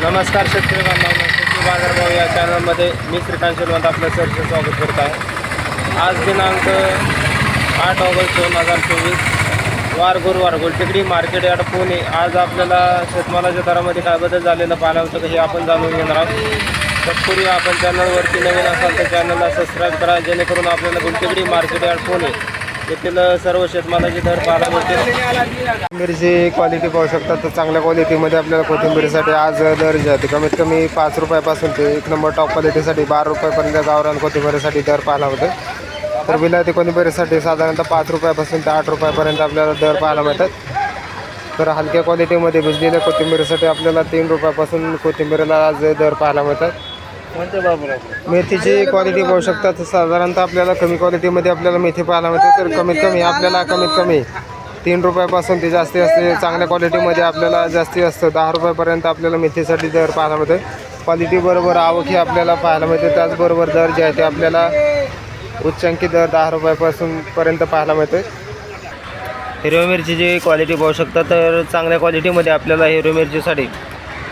नमस्कार शेतकरी बांधवांनो, शेती बाजारभाव या चॅनलमध्ये मी श्रीकांत शेलवंत आपलं सरचं स्वागत करत आहे। आज दिनांक 8 ऑगस्ट 2024 वार गुरुवार गोलटेकडी मार्केट यार्ड पुणे। आज आपल्याला शेतमालाच्या दरामध्ये काय बदल झालेला पाहायला होतं हे आपण जाणून घेणार आहोत। तत्पूर्वी आपण चॅनलवरती नवीन असाल तर चॅनलला सबस्क्राईब करा, जेणेकरून आपल्याला गोलटेकडी मार्केट यार्ड पुणे येथील सर्व शेतमालाचे दर पाहायला मिळतील। कोथिंबीरची क्वालिटी पाहू शकता, तर चांगल्या क्वालिटीमध्ये आपल्याला कोथिंबीरीसाठी आज दर जे आहे ते कमीत कमी 5 रुपयापासून ते एक नंबर टॉप क्वालिटीसाठी 12 रुपयापर्यंत गावरान कोथिंबीरीसाठी दर पाहायला होते। तर विलायती कोथिंबीरीसाठी साधारणतः 5 रुपयापासून ते 8 रुपयापर्यंत आपल्याला दर पाहायला मिळतात। तर हलक्या क्वालिटीमध्ये भिजलेल्या कोथिंबीरीसाठी आपल्याला 3 रुपयापासून कोथिंबीरीला आज दर पाहायला मिळतात। मेथीची क्वालिटी पाहू शकता, तर साधारणतः आपल्याला कमी क्वालिटीमध्ये आपल्याला मेथी पाहायला मिळते। तर कमीत कमी 3 रुपयापासून ते जास्ती असते। चांगल्या क्वालिटीमध्ये आपल्याला जास्ती असतं 10 रुपयापर्यंत आपल्याला मेथीसाठी दर पाहायला मिळते। क्वालिटीबरोबर आवक ही आपल्याला पाहायला मिळते। त्याचबरोबर दर जे आहे ते आपल्याला उच्चांकी दर 10 रुपयापासून पर्यंत पाहायला मिळते। हिरव्या मिरचीची क्वालिटी पाहू शकता, तर चांगल्या क्वालिटीमध्ये आपल्याला हिरव्या मिरचीसाठी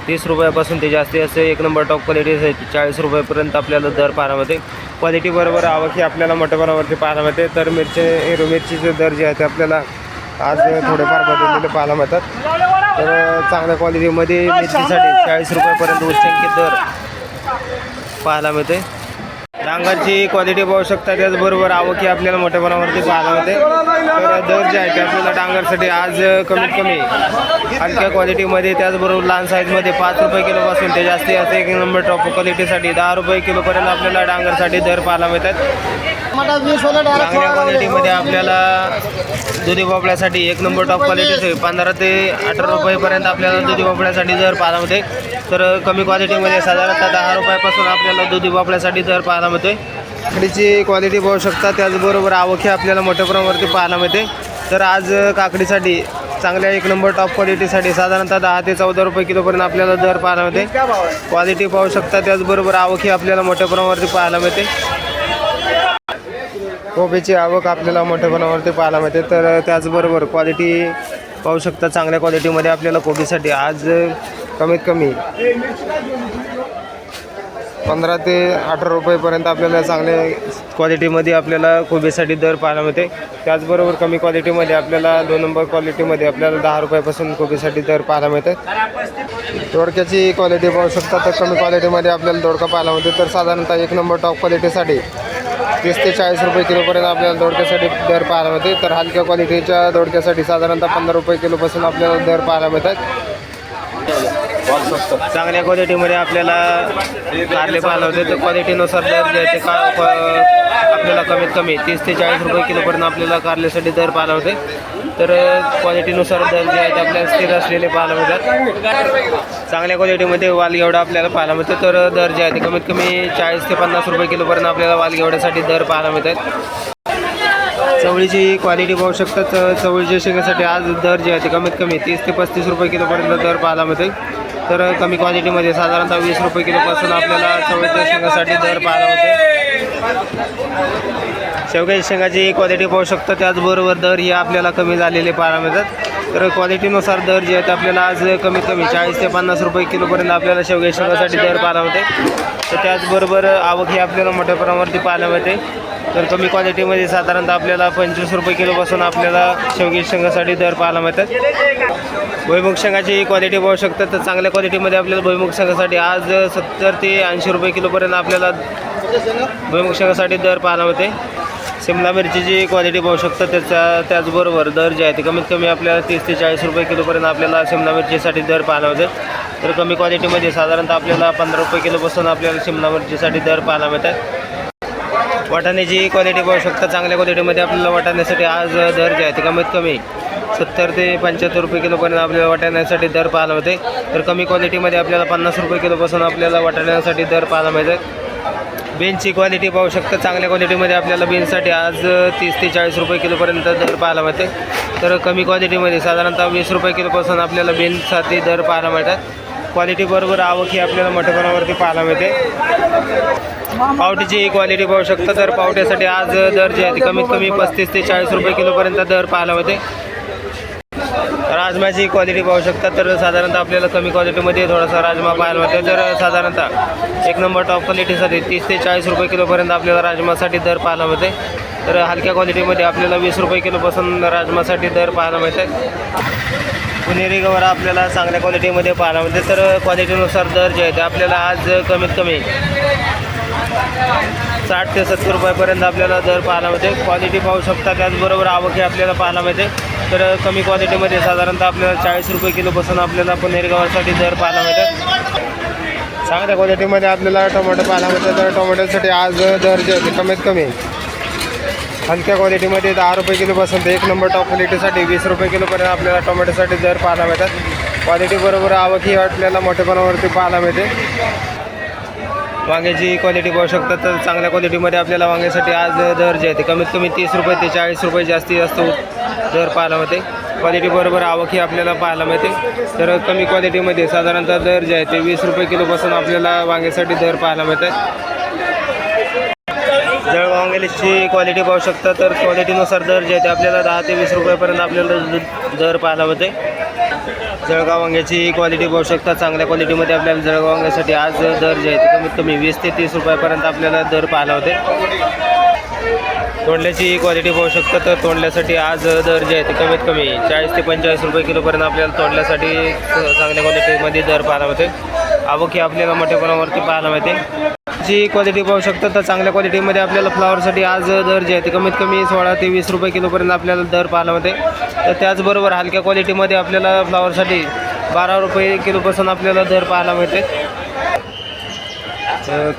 30 रुपयापासून ते जास्ती असते। एक नंबर टॉप क्वालिटी 40 रुपयापर्यंत आपल्याला दर पाहायला मिळते। क्वालिटीबरोबर आवक ही आपल्याला मोठ्या प्रमाणावरती पाहायला मिळते। तर हिरव्या मिरचीचे दर जे आहे ते आपल्याला आज थोडेफार बदललेले पाहायला मिळतात। तर चांगल्या क्वालिटीमध्ये मिरचीसाठी 40 रुपयापर्यंत उच्चांकित दर पाहायला मिळते। डांगरची क्वालिटी पाहू शकता, त्याचबरोबर आवक ही आपल्याला मोठ्या प्रमाणावरती पाहायला मिळते। तर दर जे आहे ते आपल्याला डांगरसाठी आज कमीत कमी हलक्या क्वालिटीमध्ये, त्याचबरोबर लहान साईजमध्ये 5 रुपये किलोपासून ते जास्ती असते। एक नंबर टॉप क्वालिटीसाठी 10 रुपये किलोपर्यंत आपल्याला डांगरसाठी दर पाहायला मिळतात। चांगल्या क्वालिटीमध्ये आपल्याला दुधी भोपळ्यासाठी एक नंबर टॉप क्वालिटीचे 15 ते 18 रुपयेपर्यंत आपल्याला दुधी भोपळ्यासाठी दर पाहायला मिळते। तर कमी क्वालिटीमध्ये साधारणतः 10 रुपयापासून आपल्याला दुधी भोपळ्यासाठी दर पाहायला मिळते। काकडीची क्वालिटी पाहू शकता, त्याचबरोबर आवक ही आपल्याला मोठ्या प्रमाणावरती पाहायला मिळते। तर आज काकडीसाठी चांगल्या एक नंबर टॉप क्वालिटीसाठी साधारणतः 10 ते 14 रुपये किलोपर्यंत आपल्याला दर पाहायला मिळते। क्वालिटी पाहू शकता, त्याचबरोबर आवक ही आपल्याला मोठ्या प्रमाणावरती पाहायला मिळते। कोबीची आवक आपल्याला मोठ्या प्रमाणावरती पाहायला मिळते। तर त्याचबरोबर क्वालिटी पाहू शकता, चांगल्या क्वालिटीमध्ये आपल्याला कोबीसाठी आज कमीत कमी 15 ते 18 रुपयेपर्यंत आपल्याला चांगल्या क्वालिटीमध्ये आपल्याला कोबीसाठी दर पाहायला मिळते। त्याचबरोबर कमी क्वालिटीमध्ये आपल्याला 2 नंबर क्वालिटीमध्ये आपल्याला 10 रुपयापासून कोबीसाठी दर पाहायला मिळते। दोडक्याची क्वालिटी पाहू शकता, तर कमी क्वालिटीमध्ये आपल्याला दोडका पाहायला मिळते। तर साधारणतः एक नंबर टॉप क्वालिटीसाठी 30 ते 40 रुपये किलोपर्यंत आपल्याला दोडक्यासाठी दर पाहायला मिळते। तर हलक्या क्वालिटीच्या दोडक्यासाठी साधारणतः 15 रुपये किलोपासून आपल्याला दर पाहायला मिळतात। चांगल्या क्वालिटीमध्ये आपल्याला कारले पाहायला होते। तर क्वालिटीनुसार दर जे आहे ते आपल्याला कमीत कमी 30 ते 40 रुपये किलोपर्यंत आपल्याला कारल्यासाठी दर पाहायला होते। तर क्वालिटीनुसार दर जे आहेत आपल्याला स्थिर असलेले पाहायला मिळतात। चांगल्या क्वालिटीमध्ये वालगेवडा आपल्याला पाहायला मिळतो। तर दर जे आहे ते कमीत कमी 40 ते 50 रुपये किलोपर्यंत आपल्याला वालगेवड्यासाठी दर पाहायला मिळतात। चवळीची क्वालिटी पाहू शकता, चवळीच्या शेंगासाठी आज दर जे आहे ते कमीत कमी 30 ते 35 रुपये किलोपर्यंत दर पाहायला मिळते। तर कमी क्वालिटीमध्ये साधारणतः 20 रुपये किलोपासून आपल्याला चवळीच्या शेंगासाठी दर पाहायला मिळते। शेवग्याच्या शेंगाची क्वालिटी पाहू शकता, त्याचबरोबर दर ही आपल्याला कमी झालेले पाहायला मिळतात। तर क्वालिटीनुसार दर जे आहेत आपल्याला आज कमीत कमी 40 ते 50 रुपये किलोपर्यंत आपल्याला शेवग्याच्या शेंगासाठी दर पाहायला मिळते। तर त्याचबरोबर आवक ही आपल्याला मोठ्या प्रमाणावरती पाहायला मिळते। तर कमी क्वालिटीमध्ये साधारणतः आपल्याला 25 रुपये किलोपासून आपल्याला शेवग्याच्या शेंगासाठी दर पाहायला मिळतात। भुईमुग शेंगाची क्वालिटी पाहू शकता, तर चांगल्या क्वालिटीमध्ये आपल्याला भुईमुग शेंगासाठी आज 70 ते 80 रुपये किलोपर्यंत आपल्याला भुईमुग शेंगासाठी दर पाहायला मिळते। शिमला मिरचीची क्वालिटी पाहू शकता, त्याचबरोबर दर जे आहे ते कमीत कमी आपल्याला 30 ते 40 रुपये किलोपर्यंत आपल्याला शिमला मिरचीसाठी दर पाहायला मिळते। तर कमी क्वालिटीमध्ये साधारणतः आपल्याला 15 रुपये किलोपासून आपल्याला शिमला मिरचीसाठी दर पाहायला मिळतात। वाटाण्याची क्वालिटी पाहू शकता, चांगल्या क्वालिटीमध्ये आपल्याला वाटाण्यासाठी आज दर जे आहे ते कमीत कमी 70 ते 75 रुपये किलोपर्यंत आपल्याला वाटाण्यासाठी दर पाहायला मिळते। तर कमी क्वालिटीमध्ये आपल्याला 50 रुपये किलोपासून आपल्याला वाटाण्यासाठी दर पाहायला मिळतात। बीन्सची क्वालिटी पाहू शकता, चांगल्या क्वालिटीमध्ये आपल्याला बीन्ससाठी आज 30 ते 40 रुपये किलोपर्यंत दर पाहायला मिळते। तर कमी क्वालिटीमध्ये साधारणतः 20 रुपये किलोपासून आपल्याला बीन्ससाठी दर पाहायला मिळतात। क्वालिटीबरोबर आवक ही आपल्याला मोठ्या प्रमाणावरती पाहायला मिळते। पावट्याची क्वालिटी पाहू शकता, तर पावट्यासाठी आज दर जे आहे ते कमीत कमी 35 ते 40 रुपये किलोपर्यंत दर पाहायला मिळते। तर राजमाची क्वालिटी पाहू शकता. तर साधारणतः आपल्याला कमी क्वालिटीमध्ये थोडासा राजमा पाहायला मिळतो. तर साधारणतः एक नंबर टॉप क्वालिटीसाठी 30 ते 40 रुपये किलोपर्यंत आपल्याला राजमासाठी दर पाहायला मिळते. तर हलक्या क्वालिटीमध्ये आपल्याला 20 रुपये किलोपासून राजमासाठी दर पाहायला मिळते. पुणेरी गवारा आपल्याला चांगल्या क्वालिटीमध्ये पाहायला मिळते. तर क्वालिटीनुसार दर जे आहे ते आपल्याला आज कमीत कमी 60 ते 70 रुपयापर्यंत आपल्याला दर पाहायला मिळते. क्वालिटी पाहू शकता. त्याचबरोबर आवक आपल्याला पाहायला मिळते. तर कमी क्वालिटीमध्ये साधारणतः आपल्याला 40 रुपये किलोपासून आपल्याला पुणेरी गवारसाठी दर पाहायला मिळते. चांगल्या क्वालिटीमध्ये आपल्याला टोमॅटो पाहायला मिळते. तर टोमॅटोसाठी आज दर जे आहे कमीत कमी हलक्या क्वालिटीमध्ये 10 रुपये किलोपासून ते एक नंबर टॉप क्वालिटीसाठी 20 रुपये किलोपर्यंत आपल्याला टोमॅटोसाठी दर पाहायला मिळतात. क्वालिटीबरोबर आवक ही आपल्याला मोठेपणावरती पाहायला मिळते. वांग्याची क्वालिटी पाहू शकता. तर चांगल्या क्वालिटीमध्ये आपल्याला वांग्यासाठी आज दर जे आहे ते कमीत कमी 30 रुपये ते 40 रुपये जास्तीत जास्त दर पाहायला मिळते. क्वालिटीबरोबर आवक ही आपल्याला पाहायला मिळते. तर कमी क्वालिटीमध्ये साधारणतः दर जे आहे ते 20 रुपये किलोपासून आपल्याला वांग्यासाठी दर पाहायला मिळतात. जळगाव वांग्याची क्वालिटी पाहू शकता. तर क्वालिटीनुसार दर जे आहे ते आपल्याला 10 ते 20 रुपयापर्यंत आपल्याला दर पाहायला मिळते. जळगाव वांग्याची क्वालिटी पाहू शकता. चांगल्या क्वालिटीमध्ये आपल्याला जळगाव वांग्यासाठी आज दर जे आहे ते कमीत कमी 20 ते 30 रुपयापर्यंत आपल्याला दर पाहायला होते. तोंडल्याची क्वालिटी पाहू शकता. तर तोंडल्यासाठी आज दर जे आहे ते कमीत कमी 40 ते 45 रुपये किलोपर्यंत आपल्याला तोंडल्यासाठी चांगल्या क्वालिटीमध्ये दर पाहायला होते. आवक ही आपल्याला मोठेपणावरती पाहायला मिळते. जी क्वालिटी पाहू शकता. तर चांगल्या क्वालिटीमध्ये आपल्याला फ्लावरसाठी आज दर जे आहे ते कमीत कमी 16 ते 20 रुपये किलोपर्यंत आपल्याला दर पाहायला मिळते. तर त्याचबरोबर हलक्या क्वालिटीमध्ये आपल्याला फ्लावरसाठी 12 रुपये किलोपासून आपल्याला दर पाहायला मिळते.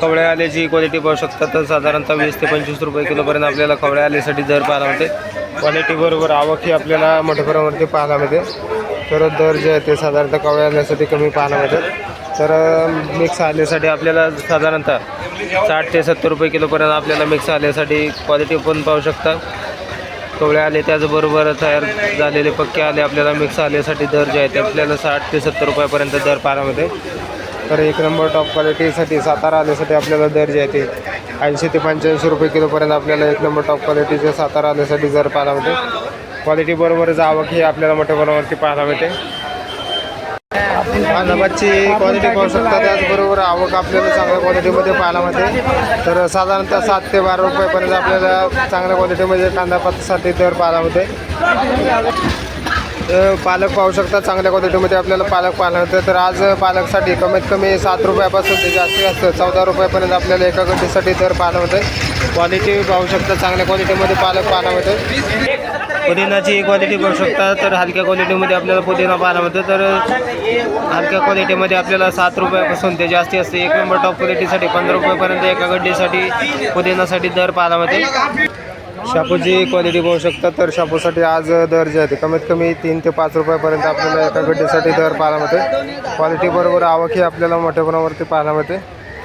कवळ्या आल्याची क्वालिटी पाहू शकता. तर साधारणतः 20 ते 25 रुपये किलोपर्यंत आपल्याला कवळ्या आल्यासाठी दर पाहायला मिळते. क्वालिटीबरोबर आवक ही आपल्याला मोठ्या प्रमाणावरती पाहायला मिळते. तर दर जे आहे ते साधारणतः कवळ्या आल्यासाठी कमी पाहायला मिळते. तर मिक्स आल्यासाठी आपल्याला साधारणतः 60 ते 70 रुपये किलोपर्यंत आपल्याला मिक्स आल्यासाठी क्वालिटी पण पाहू शकता. कवळे आले त्याचबरोबर तयार झालेले पक्के आले आपल्याला मिक्स आल्यासाठी दर जे आहे ते आपल्याला 60 ते 70 रुपयापर्यंत दर पाहायला मिळते. तर एक नंबर टॉप क्वालिटीसाठी सातारा आल्यासाठी आपल्याला दर जे आहे ते 80 ते 85 रुपये किलोपर्यंत आपल्याला एक नंबर टॉप क्वालिटीचे सातारा आल्यासाठी दर पाहायला मिळते. क्वालिटीबरोबरच आवक ही आपल्याला मोठ्या प्रमाणावरती पाहायला मिळते. नबाची क्वालिटी पाहू शकता. त्याचबरोबर आवक आपल्याला चांगल्या क्वालिटीमध्ये पाहायला मिळते. तर साधारणतः 7 ते 12 रुपयापर्यंत आपल्याला चांगल्या क्वालिटीमध्ये कांदा पातासाठी दर पाहायला मिळते. पालक पाहू शकता. चांगल्या क्वालिटीमध्ये आपल्याला पालक पाहायला मिळते. तर आज पालकसाठी कमीत कमी 7 रुपयापासून ते जास्तीत जास्त 14 रुपयापर्यंत आपल्याला एका गड्डीसाठी दर पाहायला मिळते. क्वालिटी पाहू शकता. चांगल्या क्वालिटीमध्ये पालक पाहायला मिळते. पुदिनाची क्वालिटी पाहू शकता. तर हलक्या क्वालिटीमध्ये आपल्याला पुदिना पाहायला मिळतो. तर हलक्या क्वालिटीमध्ये आपल्याला 7 रुपयापासून ते जास्ती असते. एक नंबर टॉप क्वालिटीसाठी 15 रुपयापर्यंत एका गड्डीसाठी पुदिनासाठी दर पाहायला मिळते. शापूची क्वालिटी पाहू शकता. तर शापूसाठी आज दर जे आहे ते कमीत कमी 3 ते 5 रुपयापर्यंत आपल्याला एका गड्डीसाठी दर पाहायला मिळते. क्वालिटीबरोबर आवक ही आपल्याला मोठ्या प्रमाणावरती पाहायला मिळते.